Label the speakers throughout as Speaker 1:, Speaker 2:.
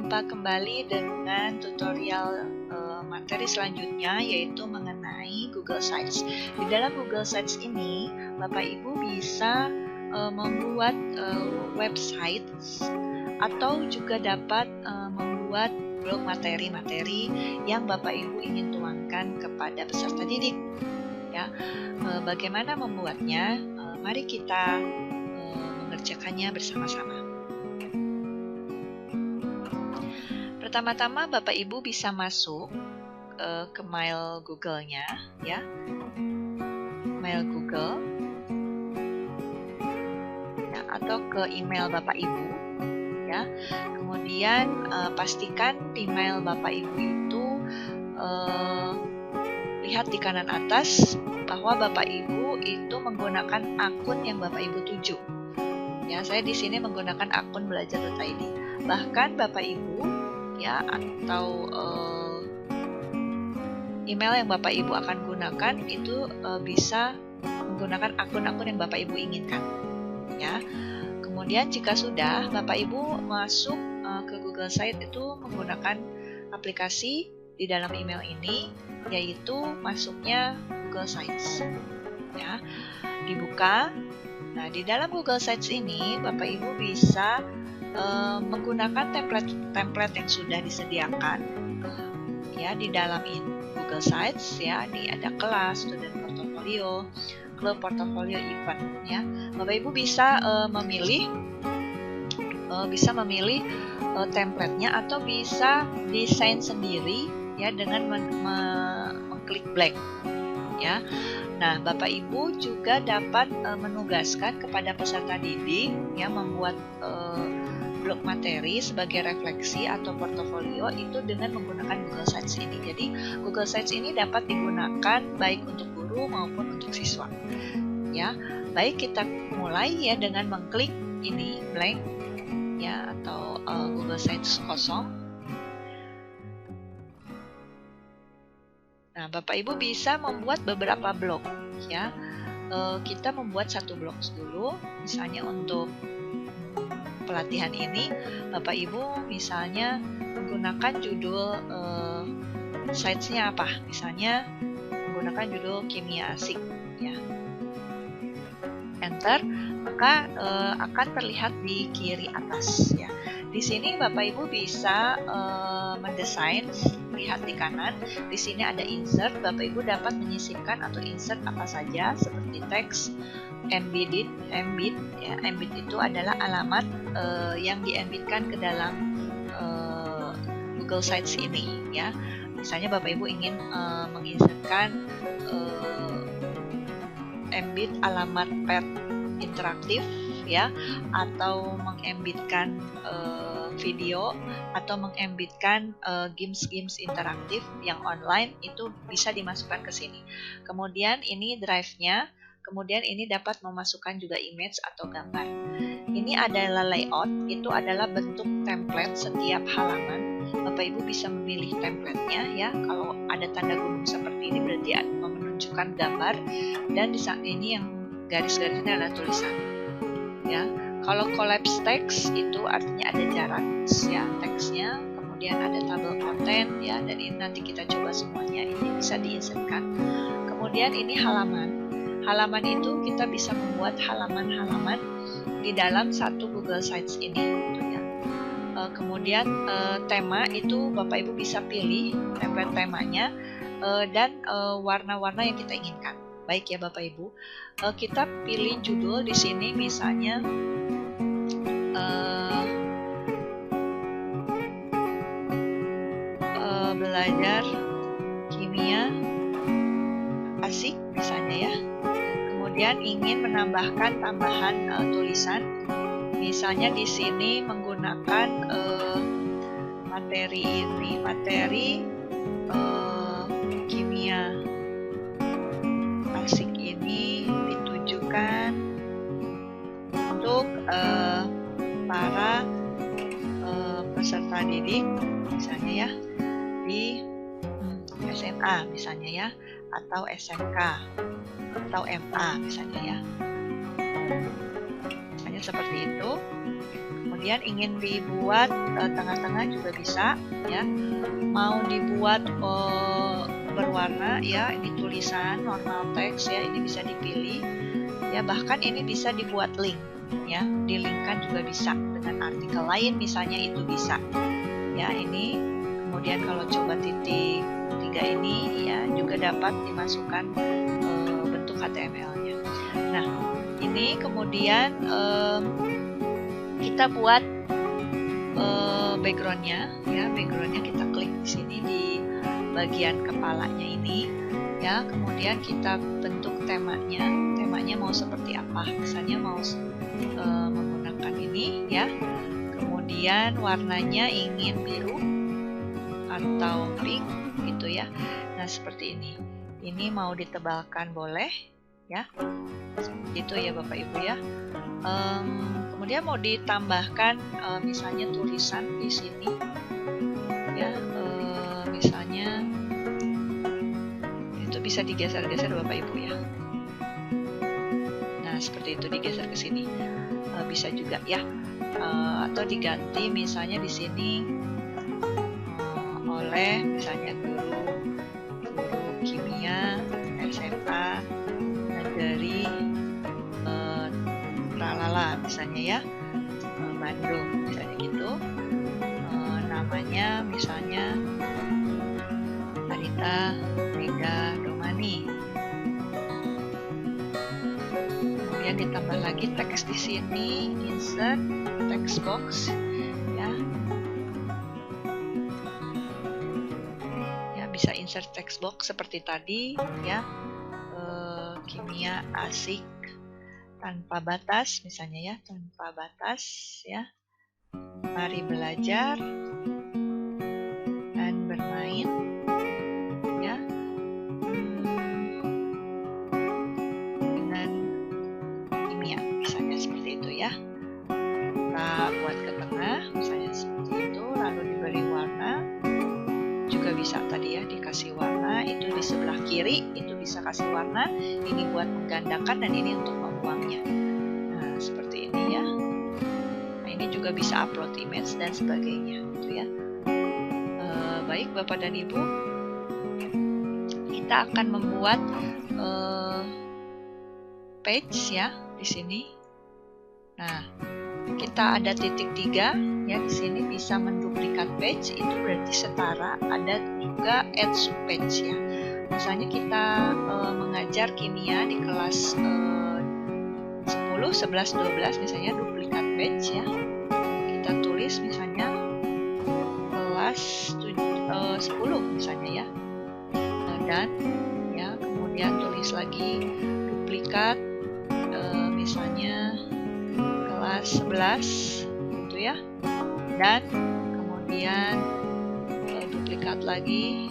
Speaker 1: Jumpa kembali dengan tutorial materi selanjutnya, yaitu mengenai Google Sites. Di dalam Google Sites ini, Bapak Ibu bisa membuat website atau juga dapat membuat blog materi-materi yang Bapak Ibu ingin tuangkan kepada peserta didik. Ya, bagaimana membuatnya? Mari kita mengerjakannya bersama-sama. Pertama-tama Bapak Ibu bisa masuk ke mail Google-nya, ya, mail Google, ya, atau ke email Bapak Ibu, ya. Kemudian pastikan di mail Bapak Ibu itu lihat di kanan atas bahwa Bapak Ibu itu menggunakan akun yang Bapak Ibu tuju. Ya, saya di sini menggunakan akun belajar.id. Bahkan Bapak Ibu, ya, atau email yang Bapak Ibu akan gunakan itu bisa menggunakan akun-akun yang Bapak Ibu inginkan, ya. Kemudian jika sudah, Bapak Ibu masuk ke Google Site itu menggunakan aplikasi di dalam email ini, yaitu masuknya Google Sites, ya. Dibuka. Nah, di dalam Google Sites ini Bapak Ibu bisa menggunakan template yang sudah disediakan, ya, di dalam Google Sites, ya. Di ada kelas, student portfolio, club portfolio, event, ya. Bapak Ibu bisa memilih template-nya atau bisa desain sendiri, ya, dengan mengklik blank, ya. Nah, Bapak Ibu juga dapat menugaskan kepada peserta didik, ya, membuat blog materi sebagai refleksi atau portofolio itu dengan menggunakan Google Sites ini. Jadi Google Sites ini dapat digunakan baik untuk guru maupun untuk siswa. Ya, baik, kita mulai, ya, dengan mengklik ini blank, ya, atau Google Sites kosong. Nah, Bapak Ibu bisa membuat beberapa blog, ya. Kita membuat satu blog dulu, misalnya untuk pelatihan ini, Bapak Ibu misalnya menggunakan judul sites-nya apa? Misalnya menggunakan judul kimia asik, ya. Enter, maka akan terlihat di kiri atas, ya. Di sini Bapak Ibu bisa mendesain, lihat di kanan. Di sini ada insert, Bapak Ibu dapat menyisipkan atau insert apa saja seperti teks, embed, ya. Embed itu adalah alamat yang di-embedkan ke dalam Google Sites ini, ya. Misalnya Bapak Ibu ingin menginsertkan embed alamat pet interaktif, ya, atau mengembedkan video, atau mengembedkan games interaktif yang online, itu bisa dimasukkan ke sini. Kemudian ini drive-nya. Kemudian ini dapat memasukkan juga image atau gambar. Ini adalah layout, itu adalah bentuk template setiap halaman. Bapak Ibu bisa memilih template-nya, ya. Kalau ada tanda gunung seperti ini berarti menunjukkan gambar, dan di saat ini yang garis-garisnya adalah tulisan, ya. Kalau collapse text itu artinya ada jarak, ya, teksnya. Kemudian ada tabel konten, ya, dan ini nanti kita coba semuanya, ini bisa diinsertkan. Kemudian ini halaman. Halaman itu kita bisa membuat halaman-halaman di dalam satu Google Sites ini, gitu, ya. Kemudian tema itu Bapak Ibu bisa pilih template temanya dan warna-warna yang kita inginkan. Baik, ya Bapak Ibu, kita pilih judul di sini, misalnya belajar kimia asik, misalnya, ya. Kemudian ingin menambahkan tambahan tulisan, misalnya di sini menggunakan materi ini, materi kimia asik ini ditujukan untuk para peserta didik, misalnya, ya, di SMA, misalnya, ya, atau SMK atau MA, misalnya, ya. Misalnya seperti itu. kemudian ingin dibuat tengah-tengah juga bisa ya. Mau dibuat berwarna ya, ini tulisan normal teks ya, ini bisa dipilih ya, bahkan ini bisa dibuat link ya, dilingkan juga bisa dengan artikel lain misalnya, itu bisa ya. Ini kemudian kalau coba titik 3 ini ya juga dapat dimasukkan bentuk HTML-nya. Nah, ini kemudian kita buat background-nya ya, background-nya kita klik di sini di bagian kepalanya ini ya, kemudian kita bentuk temanya mau seperti apa, misalnya mau menggunakan ini ya, kemudian warnanya ingin biru atau pink gitu ya. Nah, seperti ini mau ditebalkan boleh ya, seperti itu ya Bapak Ibu ya. Kemudian mau ditambahkan misalnya tulisan di sini ya, misalnya itu bisa digeser-geser Bapak Ibu ya. Nah, seperti itu, digeser ke sini bisa juga ya, atau diganti misalnya di sini oleh misalnya guru kimia SMA negeri Tralala misalnya ya, Bandung misalnya gitu, namanya misalnya Arita Mega Domani. Kemudian ditambah lagi teks di sini, insert text box ya. Ya, bisa insert text box seperti tadi ya. Kimia asik tanpa batas misalnya ya, tanpa batas ya. Mari belajar dan bermain ya, dengan kimia misalnya seperti itu ya. Kita buat ke tengah misalnya seperti itu, lalu diberi warna juga bisa tadi ya, dikasih warna. Itu di sebelah kiri itu bisa kasih warna, ini buat menggandakan dan ini untuk membuangnya. Nah, seperti ini ya. Nah, ini juga bisa upload image dan sebagainya gitu ya. Baik Bapak dan Ibu, kita akan membuat page ya di sini. Nah, kita ada titik 3 ya, di sini bisa menduplikat page, itu berarti setara. Ada juga add subpage ya. Misalnya kita mengajar kimia di kelas 10, 11, 12 misalnya, duplikat page ya. Kita tulis misalnya kelas 10 misalnya ya. Dan ya, kemudian tulis lagi duplikat misalnya kelas 11 gitu ya. Dan kemudian duplikat lagi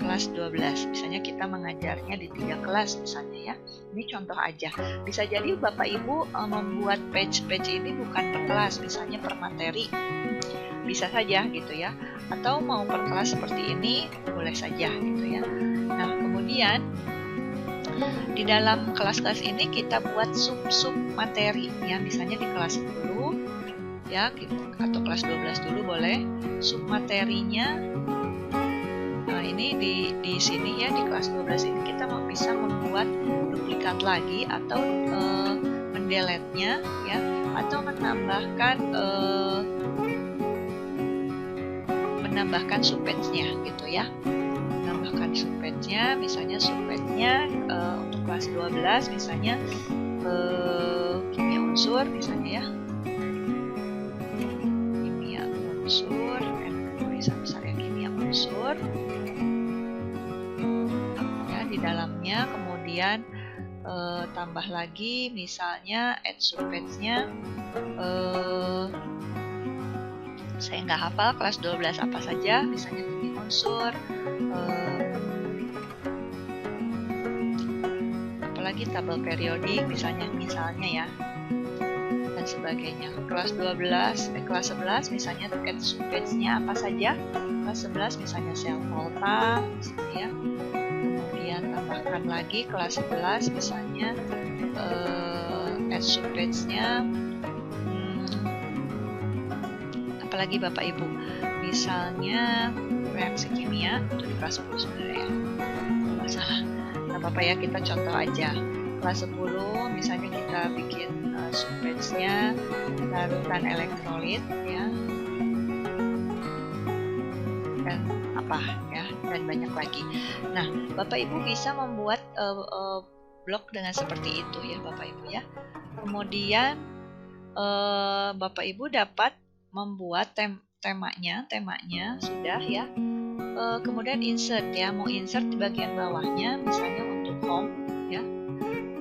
Speaker 1: kelas 12. Misalnya kita mengajarnya di 3 kelas misalnya ya. Ini contoh aja. Bisa jadi Bapak Ibu membuat page-page ini bukan per kelas, misalnya per materi. Bisa saja gitu ya. Atau mau per kelas seperti ini, boleh saja gitu ya. Nah, kemudian di dalam kelas-kelas ini kita buat sub-sub materi ya. Misalnya di kelas 10 ya, atau kelas 12 dulu boleh. Sub materinya, nah ini di sini ya, di kelas 12 ini kita bisa membuat duplikat lagi atau mendelete-nya ya, atau menambahkan subpage-nya gitu ya. Menambahkan subpage-nya, misalnya subpage-nya untuk kelas 12 misalnya kimia unsur misalnya ya. Kimia unsur, tulisan besar ya, kimia unsur. Ya, di dalamnya kemudian tambah lagi misalnya add subpage-nya, saya nggak hafal kelas 12 apa saja, misalnya kimia unsur, apalagi tabel periodik misalnya ya, dan sebagainya. Kelas 12, kelas 11 misalnya add subpage-nya apa saja. Kelas 11 misalnya sel volta misalnya ya. Kemudian tambahkan lagi kelas 11 misalnya add subpage-nya apalagi Bapak Ibu, misalnya reaksi kimia itu di kelas 10 sebenarnya ya, masalah, nggak apa-apa ya, kita contoh aja. Kelas 10 misalnya kita bikin subbatch-nya larutan elektrolit ya, dan apa ya, dan banyak lagi. Nah, Bapak Ibu bisa membuat blog dengan seperti itu ya Bapak Ibu ya. Kemudian Bapak Ibu dapat membuat temanya sudah ya. Kemudian insert ya, mau insert di bagian bawahnya misalnya untuk home ya,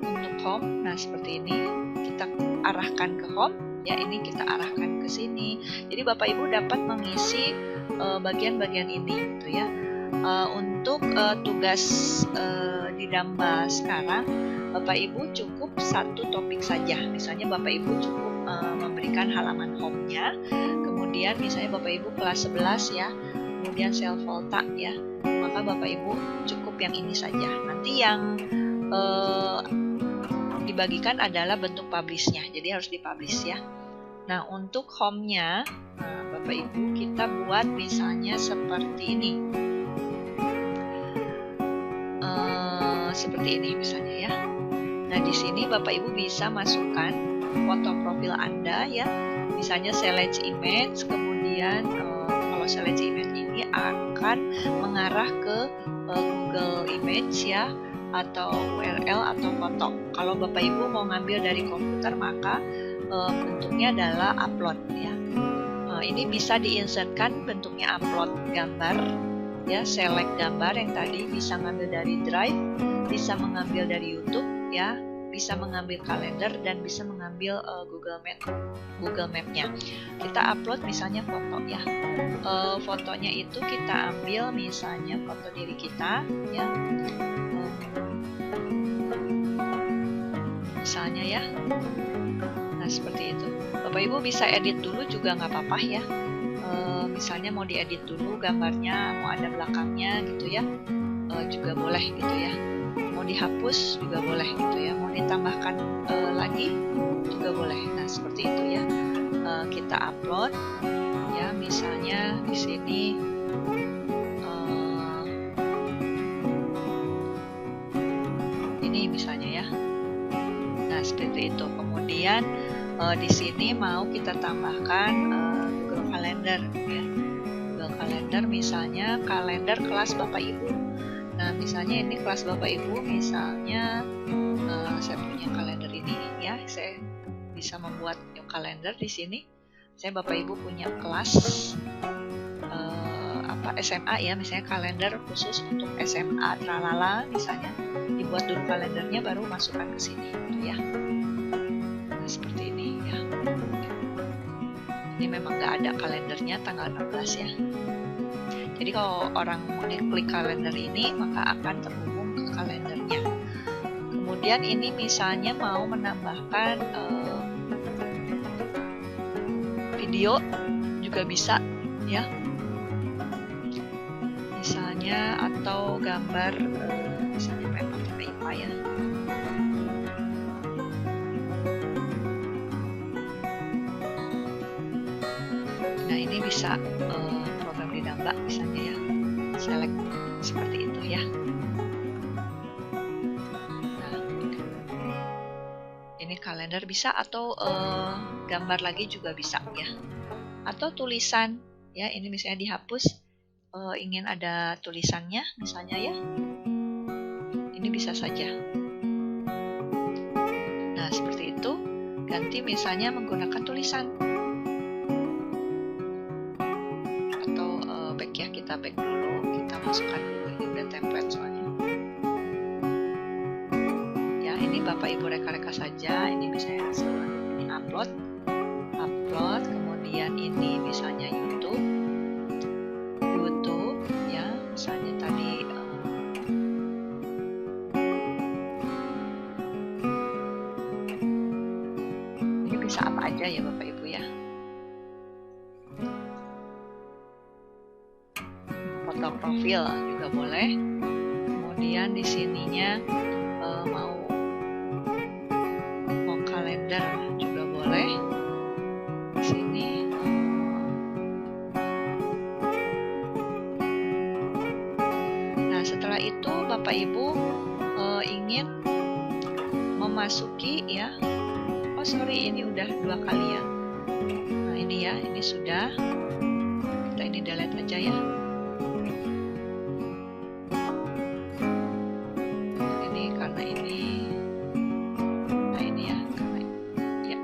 Speaker 1: untuk home. Nah seperti ini kita arahkan ke home ya, ini kita arahkan ke sini. Jadi Bapak Ibu dapat mengisi bagian-bagian ini gitu ya. Untuk tugas di Damba sekarang, Bapak Ibu cukup satu topik saja. Misalnya Bapak Ibu cukup memberikan halaman home-nya, kemudian misalnya Bapak Ibu kelas 11 ya, kemudian sel volta ya, maka Bapak Ibu cukup yang ini saja. Nanti yang dibagikan adalah bentuk publish-nya, jadi harus dipublish ya. Nah untuk home-nya, Bapak Ibu kita buat misalnya seperti ini, seperti ini misalnya ya. Nah di sini Bapak Ibu bisa masukkan foto profil Anda ya, misalnya select image, kemudian kalau select image ini akan mengarah ke Google Image ya, atau URL atau foto. Kalau Bapak Ibu mau ngambil dari komputer maka bentuknya adalah upload ya. Ini bisa diinsertkan bentuknya upload gambar ya, select gambar yang tadi bisa ngambil dari Drive, bisa mengambil dari YouTube ya, bisa mengambil kalender dan bisa mengambil Google Map-nya. Kita upload misalnya foto ya. Fotonya itu kita ambil misalnya foto diri kita ya. Misalnya ya. Nah, seperti itu. Bapak Ibu bisa edit dulu juga nggak apa-apa ya. Misalnya mau diedit dulu gambarnya, mau ada belakangnya gitu ya. Juga boleh gitu ya. Mau dihapus juga boleh gitu ya, mau ditambahkan lagi juga boleh. Nah seperti itu ya. Kita upload ya, misalnya di sini ini misalnya ya. Nah seperti itu. Kemudian di sini mau kita tambahkan Google Calendar ya. Google Calendar misalnya kalender kelas Bapak Ibu. Nah misalnya ini kelas Bapak Ibu, misalnya saya punya kalender ini ya, saya bisa membuat new kalender di sini. Saya Bapak Ibu punya kelas SMA ya, misalnya kalender khusus untuk SMA tralala misalnya, dibuat dulu kalendernya baru masukkan ke sini gitu ya. Nah seperti ini ya. Ini memang nggak ada kalendernya tanggal 16 ya. Jadi kalau orang mengklik kalender ini maka akan terhubung ke kalendernya. Kemudian ini misalnya mau menambahkan video juga bisa ya. Misalnya atau gambar misalnya pakai IPA ya. Nah ini bisa program di Damba misalnya ya, select seperti itu ya. Nah, ini kalender bisa, atau gambar lagi juga bisa ya, atau tulisan ya. Ini misalnya dihapus, ingin ada tulisannya misalnya ya, ini bisa saja. Nah seperti itu, ganti misalnya menggunakan tulisan. Ya kita back dulu, kita masukkan dulu, ini udah template soalnya ya. Ini Bapak Ibu reka-reka saja. Ini misalnya ini upload, kemudian ini misalnya YouTube ya, misalnya tadi ini bisa apa aja ya Bapak Ibu ya. Foto profil juga boleh. Kemudian di sininya mau kalender juga boleh. Di sini setelah itu Bapak Ibu ingin memasuki ya, oh sorry, ini udah 2 kali ya. Nah ini ya, ini sudah, kita ini delete aja ya. Ini karena ini, nah ini ya, karena ya.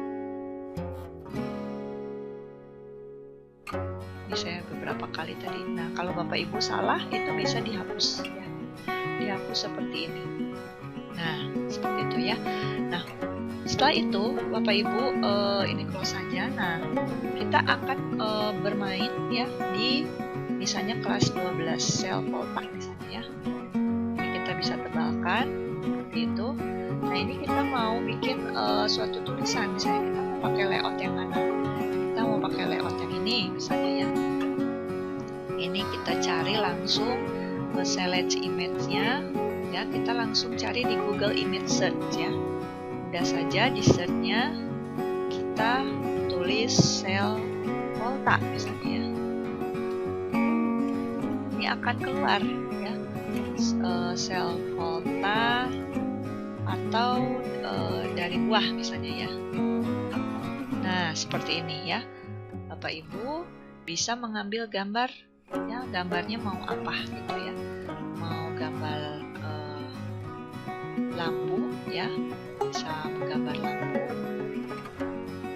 Speaker 1: Ini saya beberapa kali tadi. Nah kalau Bapak Ibu salah itu bisa dihapus ya, dihapus seperti ini. Nah seperti itu ya. Nah setelah itu Bapak Ibu ini close saja. Nah kita akan bermain ya di misalnya kelas 12 sel Volta misalnya ya. Ini kita bisa tebalkan seperti itu. Nah ini kita mau bikin suatu tulisan, misalnya kita mau pakai layout yang mana. Kita mau pakai layout yang ini misalnya ya. Ini kita cari langsung select image-nya ya, kita langsung cari di Google Image Search ya. Mudah saja di search-nya kita tulis sel Volta misalnya ya. Ini akan keluar ya, sel Volta atau dari buah misalnya ya. Nah seperti ini ya, Bapak Ibu bisa mengambil gambar ya, gambarnya mau apa gitu ya, mau gambar lampu ya, bisa menggambar lampu.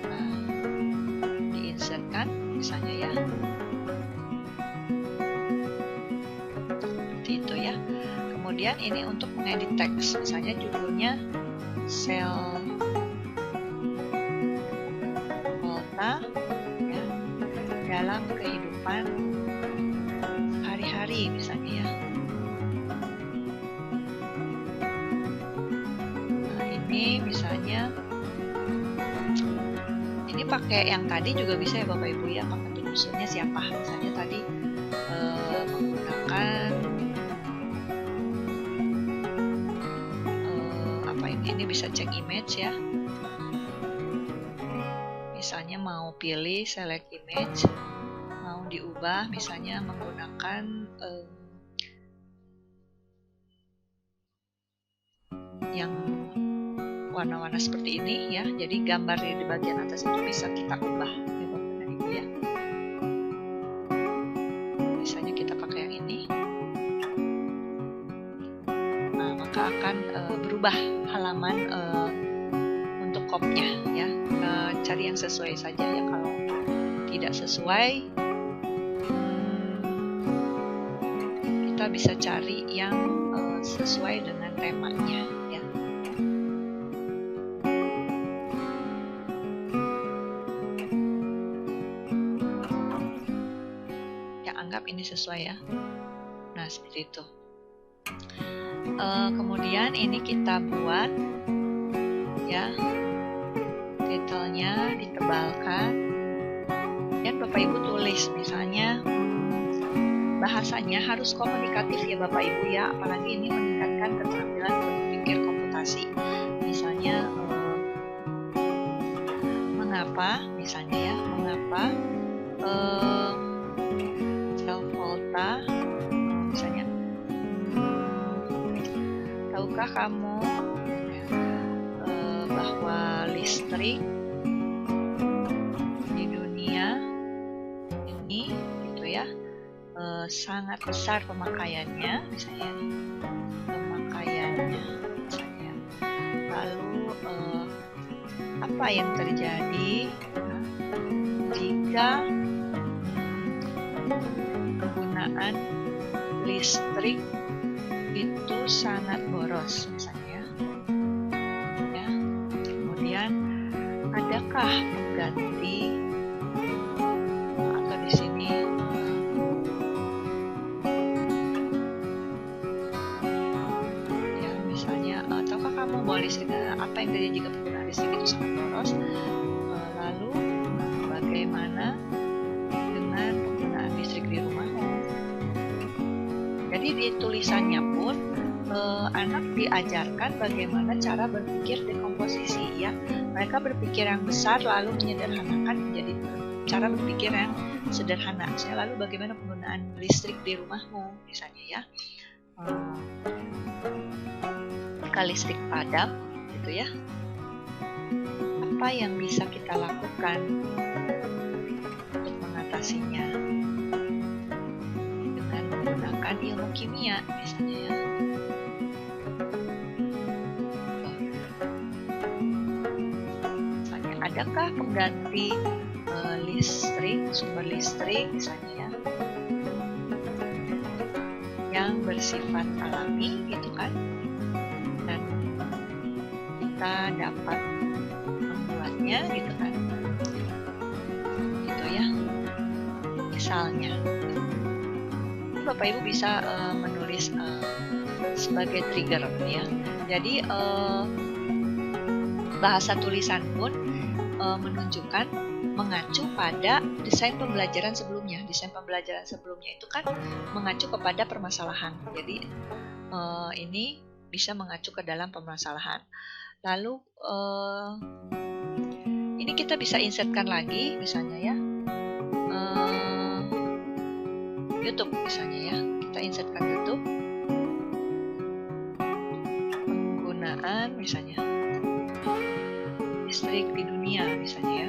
Speaker 1: Nah diinsertkan misalnya ya, seperti itu ya. Kemudian ini untuk mengedit teks, misalnya judulnya sel Volta ya, dalam kehidupan hari-hari misalnya ya. Nah ini misalnya, ini pakai yang tadi juga bisa ya Bapak Ibu ya, pakai penyusunnya siapa, misalnya tadi menggunakan ini bisa cek image ya, misalnya mau pilih select image, mau diubah misalnya menggunakan yang warna-warna seperti ini ya, jadi gambar di bagian atas itu bisa kita ubah ya Bapak Ibu ya. Misalnya kita pakai yang ini, nah maka akan berubah halaman untuk kopnya ya. Cari yang sesuai saja ya, kalau tidak sesuai kita bisa cari yang sesuai dengan temanya ya. Ya anggap ini sesuai ya. Nah seperti itu. Kemudian ini kita buat ya, titelnya ditebalkan dan Bapak Ibu tulis misalnya bahasanya harus komunikatif ya Bapak Ibu ya, apalagi ini meningkatkan keterampilan berpikir komputasi. Misalnya mengapa misalnya ya, mengapa sel Volta misalnya, tahukah kamu bahwa listrik di dunia ini gitu ya sangat besar pemakaiannya misalnya, misalnya. Lalu apa yang terjadi jika penggunaan listrik itu sangat boros misalnya. Adakah pengganti atau di sini ya misalnya, tahukah kamu bahwa listrik, apa yang terjadi jika penggunaan listrik itu sangat boros, lalu bagaimana dengan penggunaan listrik di rumahmu. Jadi di tulisannya pun anak diajarkan bagaimana cara berpikir dekomposisi ya. Mereka berpikir yang besar lalu menyederhanakan menjadi cara berpikir yang sederhana. Misalnya, lalu bagaimana penggunaan listrik di rumahmu misalnya ya. jika listrik padam gitu ya, apa yang bisa kita lakukan untuk mengatasinya dengan menggunakan ilmu kimia misalnya ya. Misalnya, adakah pengganti sumber listrik misalnya ya, yang bersifat alami gitu kan, dan kita dapat membuatnya gitu kan, gitu ya. Misalnya, Bapak Ibu bisa menulis sebagai trigger ya. Jadi bahasa tulisan pun menunjukkan, mengacu pada desain pembelajaran sebelumnya. Desain pembelajaran sebelumnya itu kan mengacu kepada permasalahan. Jadi ini bisa mengacu ke dalam permasalahan. Lalu ini kita bisa insertkan lagi misalnya ya, YouTube misalnya ya. Kita insertkan YouTube, penggunaan misalnya listrik di dunia misalnya ya.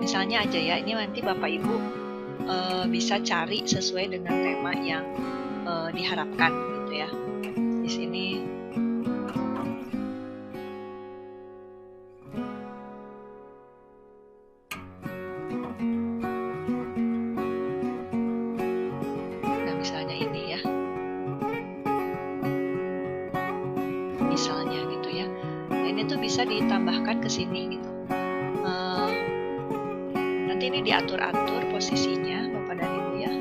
Speaker 1: Misalnya aja ya, ini nanti Bapak Ibu bisa cari sesuai dengan tema yang diharapkan gitu ya. Di sini nah misalnya ini ya, misalnya gitu ya. Nah ini tuh bisa ditambahkan ke sini gitu. Nanti ini diatur-atur posisinya Bapak dan Ibu ya.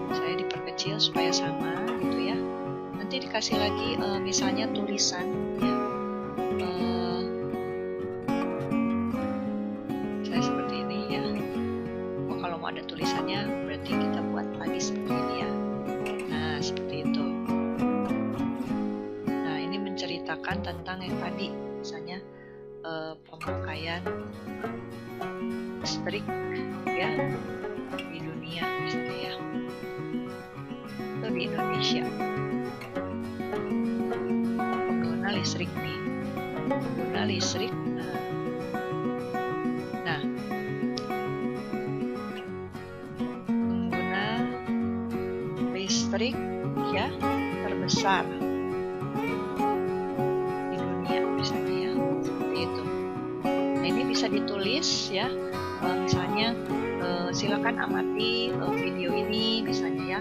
Speaker 1: Saya diperkecil supaya sama gitu ya. Nanti dikasih lagi misalnya tulisan ya. Saya seperti ini ya. Kalau mau ada tulisannya berarti kita buat lagi seperti ini ya. Nah seperti itu. Nah ini menceritakan tentang yang tadi, misalnya pemakaian listrik ya di dunia misalnya ya, atau di Indonesia. Pengguna listrik nih, pengguna listrik. Nah, pengguna listrik ya terbesar di dunia misalnya ya, seperti itu. Nah ini bisa ditulis ya. Misalnya silakan amati video ini misalnya ya,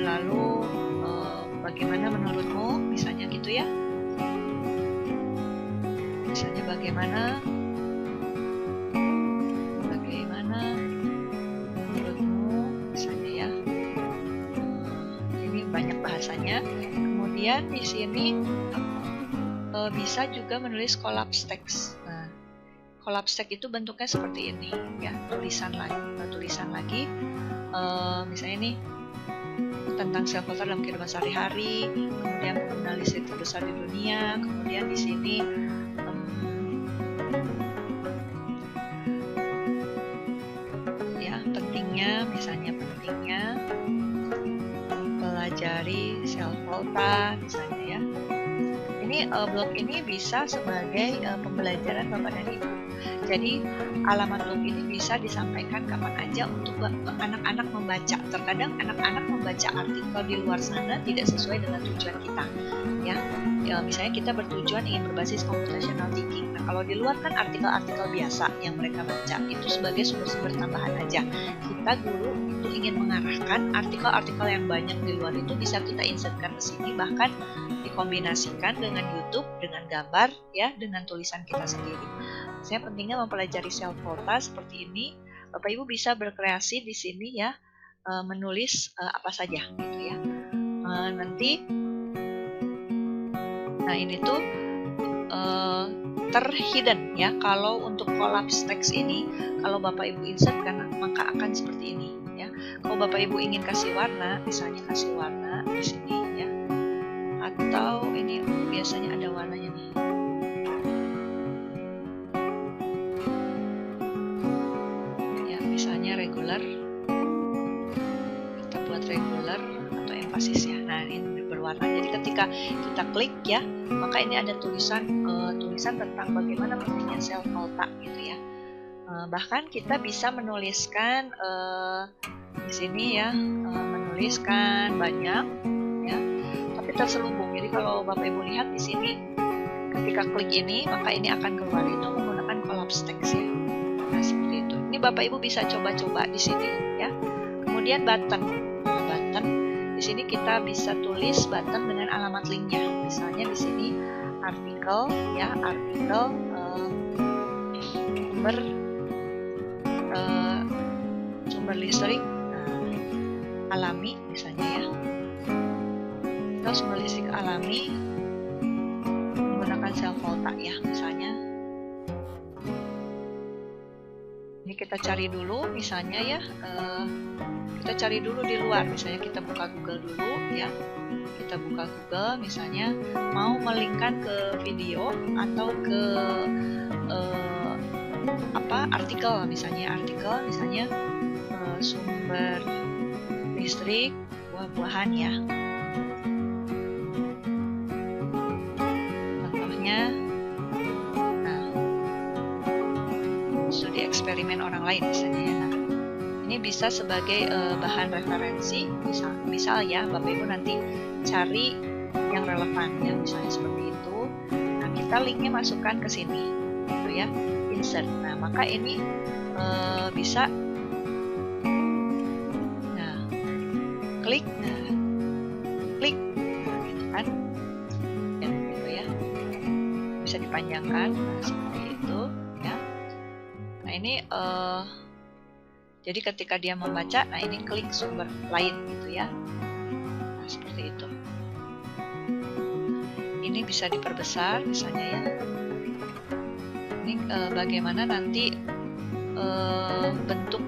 Speaker 1: lalu bagaimana menurutmu misalnya gitu ya, misalnya bagaimana menurutmu misalnya ya. Ini banyak bahasanya. Kemudian di sini bisa juga menulis collapse text. Collapse text itu bentuknya seperti ini ya, tulisan lagi misalnya ini tentang self filter dalam kehidupan sehari-hari, kemudian pengguna listrik terbesar di dunia, kemudian di sini ya pentingnya mempelajari self filter misalnya ya. Ini blog ini bisa sebagai pembelajaran Bapak dan Ibu. Jadi alamat blog ini bisa disampaikan kapan aja untuk anak-anak membaca. Terkadang anak-anak membaca artikel di luar sana tidak sesuai dengan tujuan kita. Ya, misalnya kita bertujuan ingin berbasis computational thinking. Nah, kalau di luar kan artikel-artikel biasa yang mereka baca itu sebagai sumber-sumber tambahan aja. Kita guru itu ingin mengarahkan artikel-artikel yang banyak di luar itu bisa kita insertkan ke sini, bahkan dikombinasikan dengan YouTube, dengan gambar, ya, dengan tulisan kita sendiri. Saya pentingnya mempelajari self filter seperti ini. Bapak Ibu bisa berkreasi di sini ya, menulis apa saja gitu ya. Nanti, nah ini tuh terhidden ya. Kalau untuk collapse text ini, kalau Bapak Ibu insertkan maka akan seperti ini ya. Kalau Bapak Ibu ingin kasih warna, misalnya kasih warna di sini ya. Atau ini biasanya ada warnanya nih. Pasis ya. Nah, ini berwarna. Jadi ketika kita klik ya, maka ini ada tulisan tentang bagaimana pentingnya self volta gitu ya. Bahkan kita bisa menuliskan di sini ya, menuliskan banyak ya, tapi terselubung. Jadi kalau Bapak Ibu lihat di sini, ketika klik ini, maka ini akan keluar itu menggunakan collapse text ya. Nah, seperti itu. Ini Bapak Ibu bisa coba-coba di sini ya. Kemudian button. Nah, button di sini kita bisa tulis button dengan alamat linknya. Misalnya di sini artikel ya, artikel sumber listrik alami misalnya ya. Atau sumber listrik alami menggunakan self volta ya misalnya. Ini kita cari dulu misalnya ya, kita cari dulu di luar, misalnya kita buka Google dulu ya, kita buka Google misalnya mau melingkan ke video atau ke artikel misalnya sumber listrik buah-buahan ya, contohnya. Nah, studi eksperimen orang lain misalnya ya. Nah, ini bisa sebagai bahan referensi, misal ya Bapak Ibu nanti cari yang relevan ya, misalnya seperti itu. Nah, kita linknya masukkan ke sini gitu ya, insert. Nah, maka ini bisa klik gitu kan ya, gitu ya, bisa dipanjangkan. Nah, seperti itu ya. Nah, ini jadi ketika dia membaca, nah ini klik sumber lain gitu ya. Nah, seperti itu. Ini bisa diperbesar misalnya ya. Ini bagaimana nanti bentuk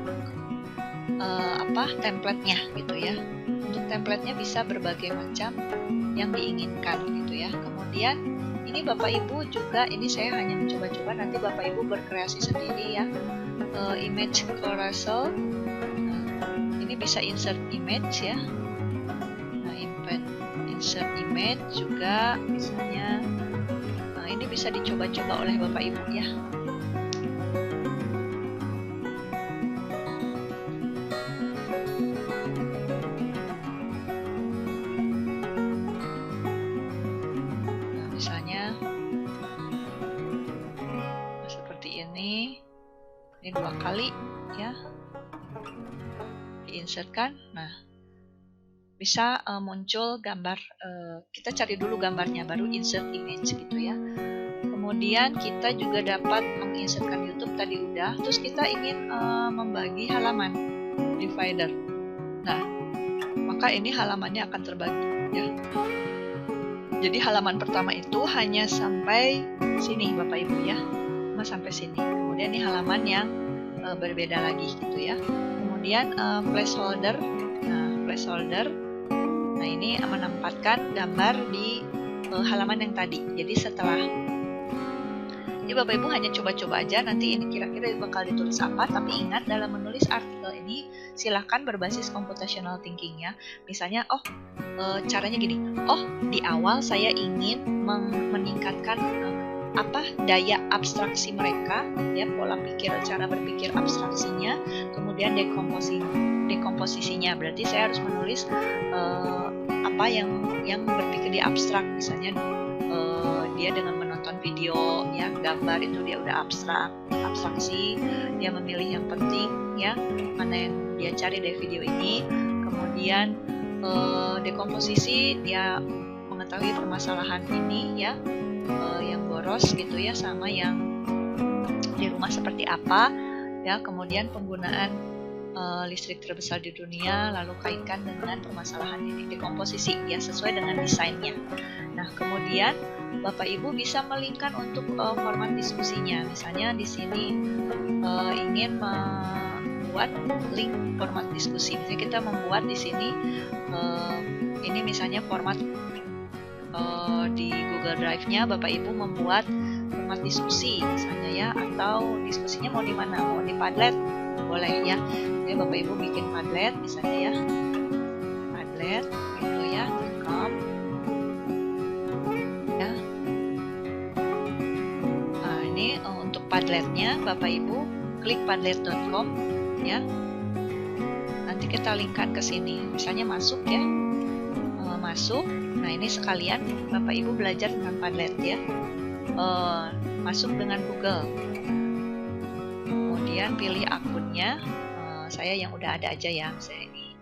Speaker 1: template-nya gitu ya. Untuk template-nya bisa berbagai macam yang diinginkan gitu ya. Kemudian ini Bapak Ibu juga, ini saya hanya mencoba-coba, nanti Bapak Ibu berkreasi sendiri ya. Image carousel. Nah, ini bisa insert image ya. Nah, insert image juga misalnya. Nah, ini bisa dicoba-coba oleh Bapak Ibu ya. Ini 2 kali ya, diinsertkan. Nah, bisa muncul gambar, kita cari dulu gambarnya baru insert image gitu ya. Kemudian kita juga dapat menginsertkan YouTube tadi udah, terus kita ingin membagi halaman divider. Nah, maka ini halamannya akan terbagi ya. Jadi halaman pertama itu hanya sampai sini Bapak Ibu ya, sampai sini. Kemudian ini halaman yang berbeda lagi gitu ya. Kemudian placeholder. Nah, placeholder. Nah, ini menempatkan gambar di halaman yang tadi. Jadi setelah, jadi Bapak Ibu hanya coba-coba aja, nanti ini kira-kira bakal ditulis apa. Tapi ingat, dalam menulis artikel ini silahkan berbasis computational thinking ya. Misalnya, caranya gini. Di awal saya ingin meningkatkan daya abstraksi mereka ya, pola pikir, cara berpikir abstraksinya, kemudian dekomposisinya. Berarti saya harus menulis yang berpikir di abstrak, misalnya dia dengan menonton video ya, gambar itu dia udah abstraksi, dia memilih yang penting ya, mana yang dia cari dari video ini. Kemudian dekomposisi, dia mengetahui permasalahan ini ya, yang boros gitu ya, sama yang di rumah seperti apa ya. Kemudian penggunaan listrik terbesar di dunia, lalu kaitkan dengan permasalahan ini, dekomposisi ya, sesuai dengan desainnya. Nah, kemudian Bapak Ibu bisa melingkan untuk format diskusinya. Misalnya di sini ingin membuat link format diskusi. Misalnya kita membuat di sini ini misalnya format di Google Drive-nya Bapak Ibu membuat format diskusi misalnya ya, atau diskusinya mau di mana, mau di Padlet boleh ya. Jadi Bapak Ibu bikin Padlet misalnya ya, Padlet gitu Padletnya, Bapak Ibu klik padlet.com ya. Nanti kita linkkan ke sini. Misalnya masuk ya. Masuk. Nah, ini sekalian Bapak Ibu belajar tentang Padlet ya. Masuk dengan Google. Kemudian pilih akunnya. Saya yang udah ada aja ya. Saya ini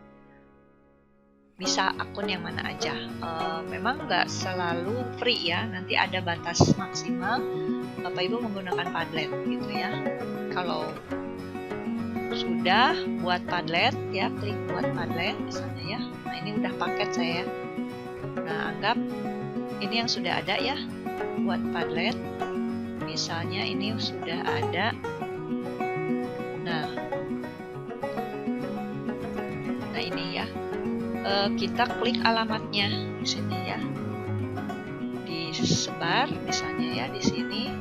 Speaker 1: bisa akun yang mana aja. Memang nggak selalu free ya. Nanti ada batas maksimal Bapak Ibu menggunakan Padlet gitu ya. Kalau sudah buat Padlet ya, klik buat Padlet misalnya ya. Nah, ini udah paket saya. Nah, anggap ini yang sudah ada ya, buat Padlet. Misalnya ini sudah ada. Nah ini ya. Kita klik alamatnya di sini ya. Disebar misalnya ya di sini.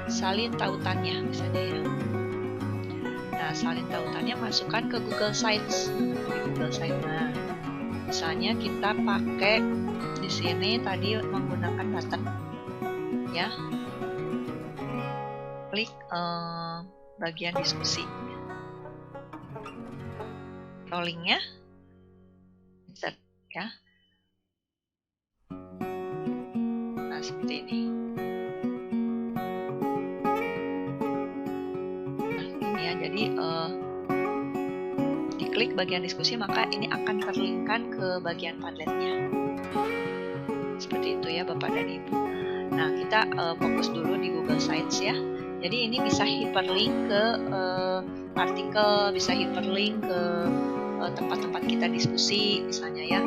Speaker 1: Salin tautannya misalnya ya. Nah, salin tautannya masukkan ke Google Sites. Di Google Sites. Nah, misalnya kita pakai di sini tadi menggunakan button ya. Klik bagian diskusi. Rollingnya insert ya. Nah, seperti ini. Nah, ini ya. Jadi diklik bagian diskusi, maka ini akan terlinkkan ke bagian Padletnya. Seperti itu ya Bapak dan Ibu. Nah, kita fokus dulu di Google Sites ya. Jadi ini bisa hyperlink ke artikel, bisa hyperlink ke tempat-tempat kita diskusi misalnya ya.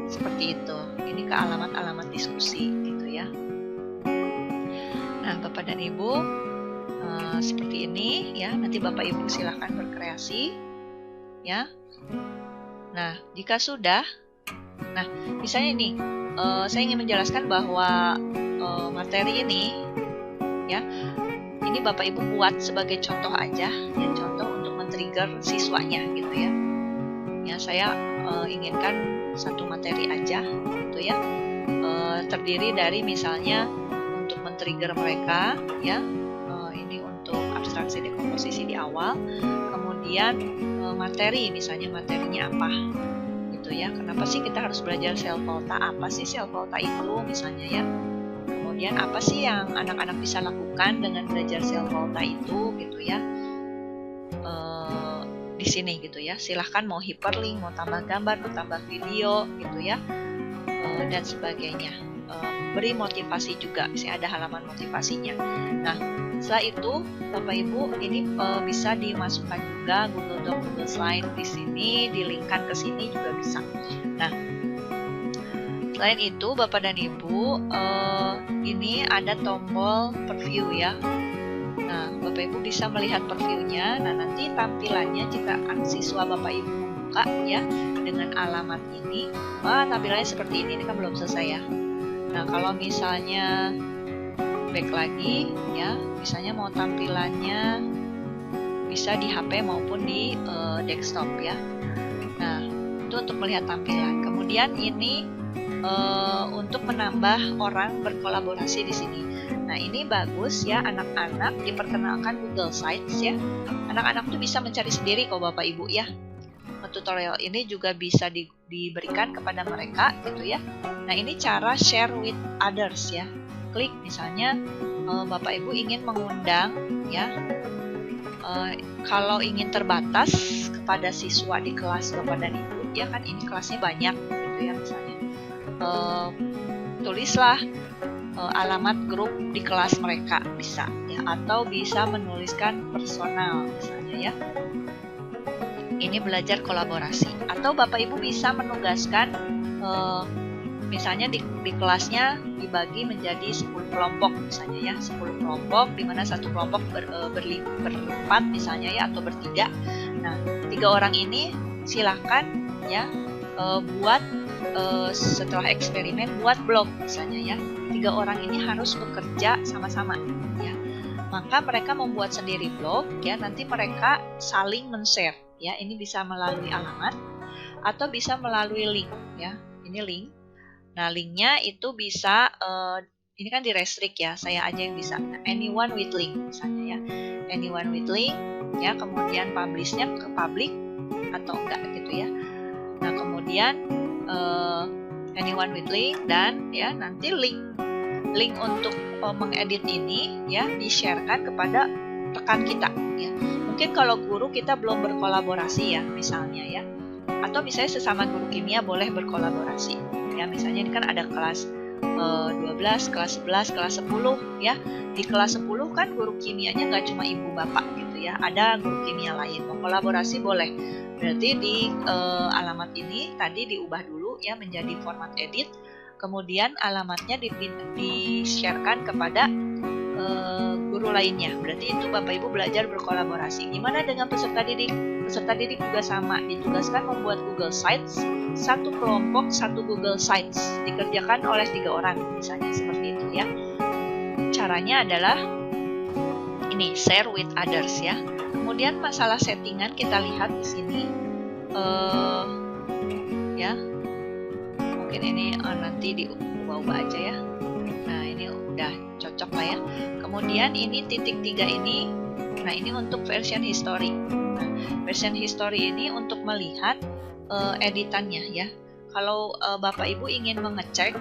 Speaker 1: Seperti itu. Ini ke alamat-alamat diskusi gitu ya. Nah, Bapak dan Ibu, seperti ini ya. Nanti Bapak Ibu silahkan berkreasi ya. Nah, jika sudah, nah misalnya ini saya ingin menjelaskan bahwa materi ini ya, ini Bapak Ibu buat sebagai contoh aja ya, contoh untuk men-trigger siswanya gitu ya. Ya, saya inginkan satu materi aja gitu ya, terdiri dari misalnya untuk men-trigger mereka ya, ini untuk abstraksi dekomposisi di awal, kemudian materi, misalnya materinya apa gitu ya. Kenapa sih kita harus belajar sel volta? Apa sih sel volta itu misalnya ya? Kemudian apa sih yang anak-anak bisa lakukan dengan belajar sel volta itu gitu ya? Di sini gitu ya. Silahkan mau hyperlink, mau tambah gambar, mau tambah video gitu ya, dan sebagainya. Beri motivasi juga, misalnya ada halaman motivasinya. Nah, setelah itu Bapak Ibu ini bisa dimasukkan juga Google Doc, Google Slide di sini, dilinkkan ke sini juga bisa. Nah, selain itu Bapak dan Ibu, ini ada tombol preview ya. Nah, Bapak Ibu bisa melihat previewnya. Nah, nanti tampilannya jika siswa Bapak Ibu membuka ya dengan alamat ini, tampilannya seperti ini kan belum selesai ya. Nah, kalau misalnya back lagi ya, misalnya mau tampilannya bisa di HP maupun di desktop ya. Nah, itu untuk melihat tampilan. Kemudian ini untuk menambah orang berkolaborasi di sini. Nah, ini bagus ya, anak-anak diperkenalkan Google Sites ya. Anak-anak tuh bisa mencari sendiri kok Bapak Ibu ya. Tutorial ini juga bisa diberikan kepada mereka gitu ya. Nah, ini cara share with others ya. Klik misalnya Bapak Ibu ingin mengundang ya. Kalau ingin terbatas kepada siswa di kelas Bapak dan Ibu ya, kan ini kelasnya banyak gitu ya misalnya. Tulislah alamat grup di kelas mereka bisa ya, atau bisa menuliskan personal misalnya ya. Ini belajar kolaborasi, atau Bapak Ibu bisa menugaskan misalnya di kelasnya dibagi menjadi 10 kelompok misalnya ya, 10 kelompok di mana satu kelompok berempat misalnya ya, atau bertiga. Nah, 3 orang ini silahkan ya buat setelah eksperimen buat blog misalnya ya. 3 orang ini harus bekerja sama-sama ya. Maka mereka membuat sendiri blog ya, nanti mereka saling men-share ya. Ini bisa melalui alamat atau bisa melalui link ya. Ini link. Nah, linknya itu bisa ini kan di restrict ya, saya aja yang bisa. Nah, anyone with link misalnya ya, anyone with link ya, kemudian publishnya ke public atau enggak gitu ya. Nah kemudian anyone with link, dan ya nanti link untuk mengedit ini ya di-sharekan kepada rekan kita ya. Mungkin kalau guru kita belum berkolaborasi ya misalnya ya, atau misalnya sesama guru kimia boleh berkolaborasi ya. Misalnya ini kan ada kelas 12, kelas 11, kelas 10 ya. Di kelas 10 kan guru kimianya nggak cuma ibu bapak gitu ya, ada guru kimia lain, mau kolaborasi boleh. Berarti di alamat ini tadi diubah dulu ya menjadi format edit, kemudian alamatnya di-sharekan kepada guru lainnya. Berarti itu Bapak Ibu belajar berkolaborasi. Gimana dengan peserta didik? Peserta didik juga sama, ditugaskan membuat Google Sites, satu kelompok satu Google Sites, dikerjakan oleh 3 orang misalnya, seperti itu ya. Caranya adalah ini, share with others ya. Kemudian masalah settingan kita lihat di sini ya. Mungkin ini nanti diubah-ubah aja ya. Nah ini udah cocok lah ya. Kemudian ini titik 3 ini, nah ini untuk version history. Nah, version history ini untuk melihat editannya ya. Kalau Bapak Ibu ingin mengecek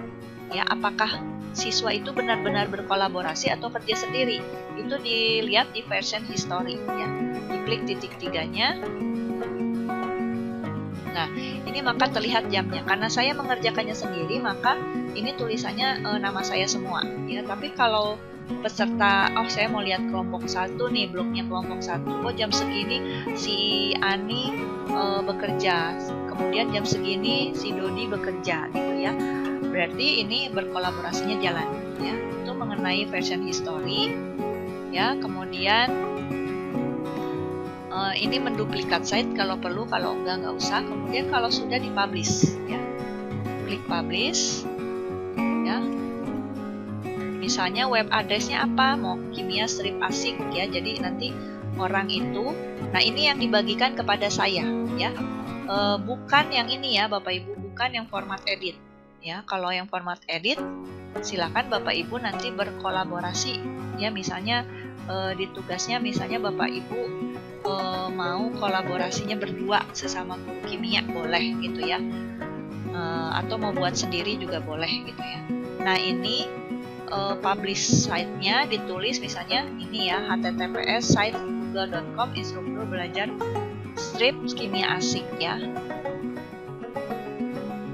Speaker 1: ya apakah siswa itu benar-benar berkolaborasi atau kerja sendiri, itu dilihat di version history ya. Diklik titik 3-nya. Nah, ini maka terlihat jamnya. Karena saya mengerjakannya sendiri, maka ini tulisannya nama saya semua ya. Tapi kalau peserta, saya mau lihat kelompok 1 nih, bloknya kelompok 1. Oh, jam segini si Ani bekerja. Kemudian jam segini si Dodi bekerja gitu ya. Berarti ini berkolaborasinya jalan ya. Itu mengenai version history ya. Kemudian ini menduplikat site kalau perlu, kalau enggak usah. Kemudian kalau sudah dipublish ya, klik publish ya. Misalnya web addressnya apa, mau kimia strip asik ya, jadi nanti orang itu, nah ini yang dibagikan kepada saya ya, bukan yang ini ya Bapak Ibu, bukan yang format edit ya. Kalau yang format edit silakan Bapak Ibu nanti berkolaborasi ya. Misalnya di tugasnya misalnya Bapak Ibu mau kolaborasinya berdua sesama guru kimia boleh gitu ya, atau mau buat sendiri juga boleh gitu ya. Nah ini publish site-nya ditulis misalnya ini ya, https site google.com instruktur belajar strip kimia asik ya.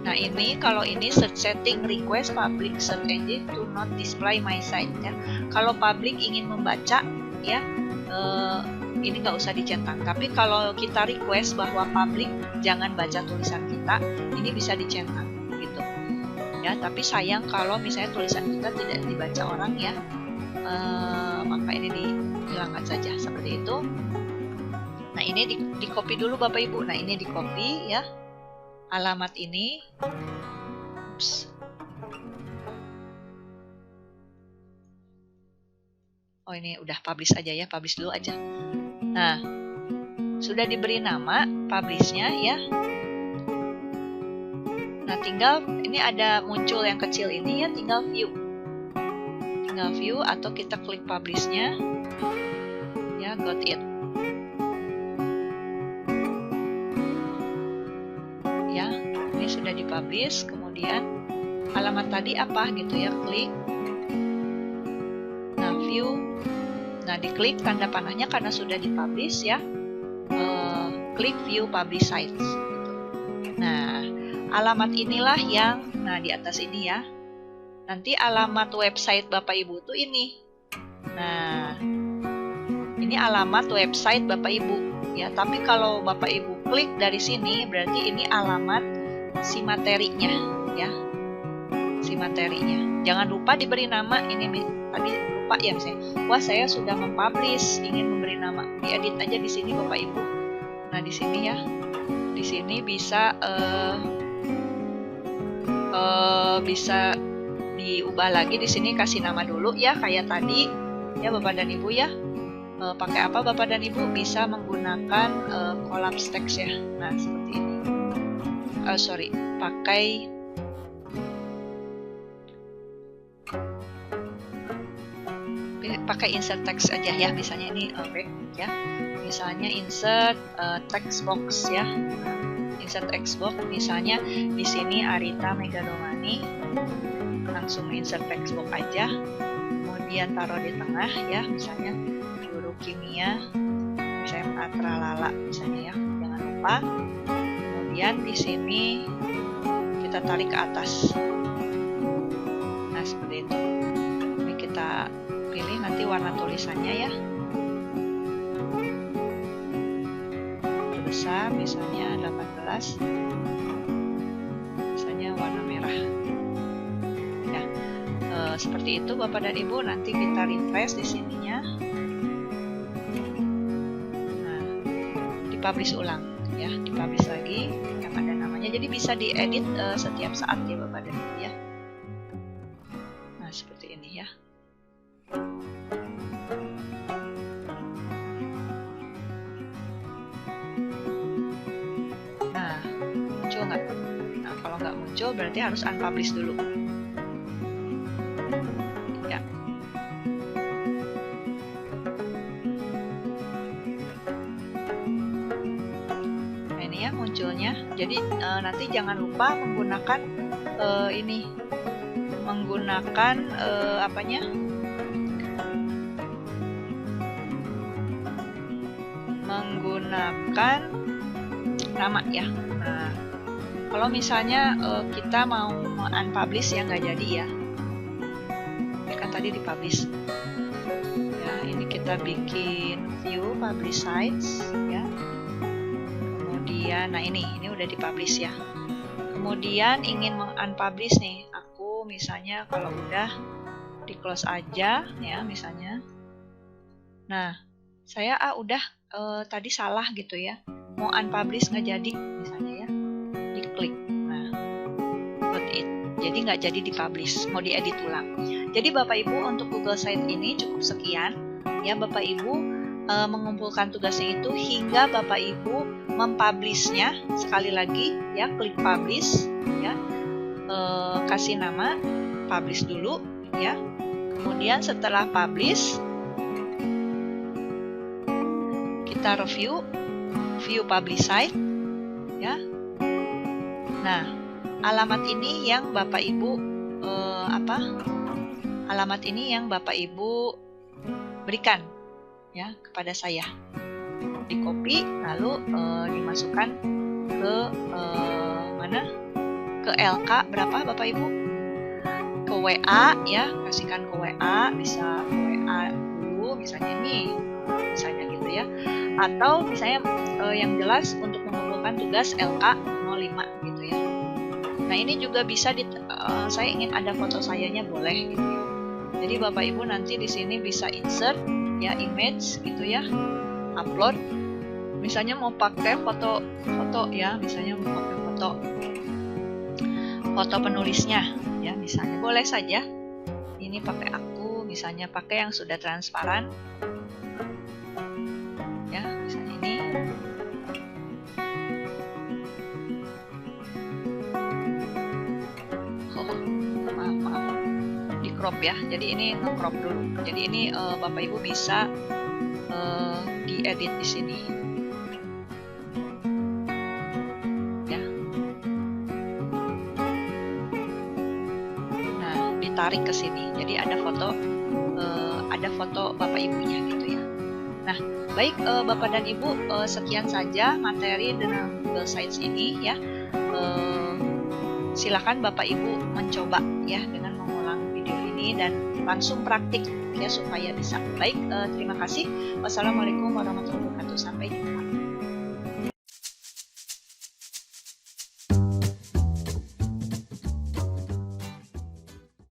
Speaker 1: Nah ini kalau ini search setting request public search engine to not display my site ya. Kalau public ingin membaca ya, ini nggak usah dicetak. Tapi kalau kita request bahwa public jangan baca tulisan kita, ini bisa dicetak gitu ya. Tapi sayang kalau misalnya tulisan kita tidak dibaca orang ya, maka ini dihilangkan saja seperti itu. Nah ini di copy dulu Bapak Ibu. Nah ini di copy ya, alamat ini. Oops. Oh ini udah publish aja ya, publish dulu aja. Nah, sudah diberi nama publishnya ya. Nah, tinggal ini ada muncul yang kecil ini ya, tinggal view. Tinggal view atau kita klik publishnya. Ya, got it. Ya, ini sudah dipublish. Kemudian alamat tadi apa gitu ya, klik. Nah, view. Nah, diklik tanda panahnya karena sudah dipublish ya. Klik view publish sites. Nah, alamat inilah yang, nah di atas ini ya. Nanti alamat website Bapak Ibu tuh ini. Nah, ini alamat website Bapak Ibu ya. Tapi kalau Bapak Ibu klik dari sini, berarti ini alamat si materinya ya. Si materinya. Jangan lupa diberi nama. Ini tadi lupa ya misalnya. Wah, saya sudah mempublish, ingin memberi nama. Diedit aja di sini Bapak Ibu. Nah, di sini ya. Di sini bisa bisa diubah lagi. Di sini kasih nama dulu ya, kayak tadi ya Bapak dan Ibu ya. Pakai apa Bapak dan Ibu? Bisa menggunakan collapse text ya. Nah, seperti ini. Pakai pakai insert text aja ya, misalnya ini back ya, misalnya insert text box ya. Insert text box, misalnya di sini Arita Megadomani, langsung insert text box aja, kemudian taruh di tengah ya, misalnya guru kimia SMA Tralala misalnya ya, jangan lupa. Kemudian di sini kita tarik ke atas. Nah seperti itu. Ini kita pilih nanti warna tulisannya ya. Besar misalnya 18, misalnya warna merah ya. Seperti itu Bapak dan Ibu, nanti kita refresh di sininya. Nah, dipublish ulang ya, dipublish lagi yang ada namanya, jadi bisa diedit setiap saat ya Bapak dan Ibu ya. Nah seperti ini ya. Nah, kalau nggak muncul berarti harus unpublish dulu ya. Nah ini ya munculnya. Jadi nanti jangan lupa menggunakan ini, menggunakan apanya, menggunakan nama ya. Nah kalau misalnya kita mau unpublish ya nggak jadi ya, ini kan tadi dipublish ya. Ini kita bikin view publish sites ya. Kemudian nah ini udah dipublish ya. Kemudian ingin unpublish nih, aku misalnya kalau udah di close aja ya misalnya. Nah saya udah tadi salah gitu ya, mau unpublish nggak jadi misalnya ya, diklik. Nah jadi nggak jadi dipublish, mau diedit ulang. Jadi Bapak Ibu untuk Google Site ini cukup sekian ya. Bapak Ibu mengumpulkan tugasnya itu hingga Bapak Ibu mempublishnya. Sekali lagi ya, klik publish ya, kasih nama, publish dulu ya. Kemudian setelah publish kita review publish site ya. Nah alamat ini yang Bapak Ibu alamat ini yang Bapak Ibu berikan ya kepada saya, di copy lalu dimasukkan ke mana, ke LK berapa Bapak Ibu, ke WA ya, kasihkan ke WA, bisa WA dulu misalnya ini misalnya gitu ya, atau misalnya yang jelas untuk mengumpulkan tugas LK 05 gitu ya. Nah ini juga bisa saya ingin ada foto sayanya boleh gitu ya. Jadi Bapak Ibu nanti di sini bisa insert ya image gitu ya, upload. Misalnya mau pakai foto ya, misalnya mau pakai foto penulisnya ya, misalnya boleh saja. Ini pakai aku, misalnya pakai yang sudah transparan ya, misalnya ini. Maaf di crop ya, jadi ini nge-crop dulu. Jadi ini Bapak Ibu bisa diedit di sini ya. Nah ditarik ke sini, jadi ada foto Bapak Ibunya gitu ya. Nah baik Bapak dan Ibu, sekian saja materi dengan Google Sites ini ya. Silakan Bapak Ibu mencoba ya dengan mengulang video ini dan langsung praktik ya supaya bisa. Baik, terima kasih. Wassalamualaikum warahmatullahi wabarakatuh. Sampai jumpa.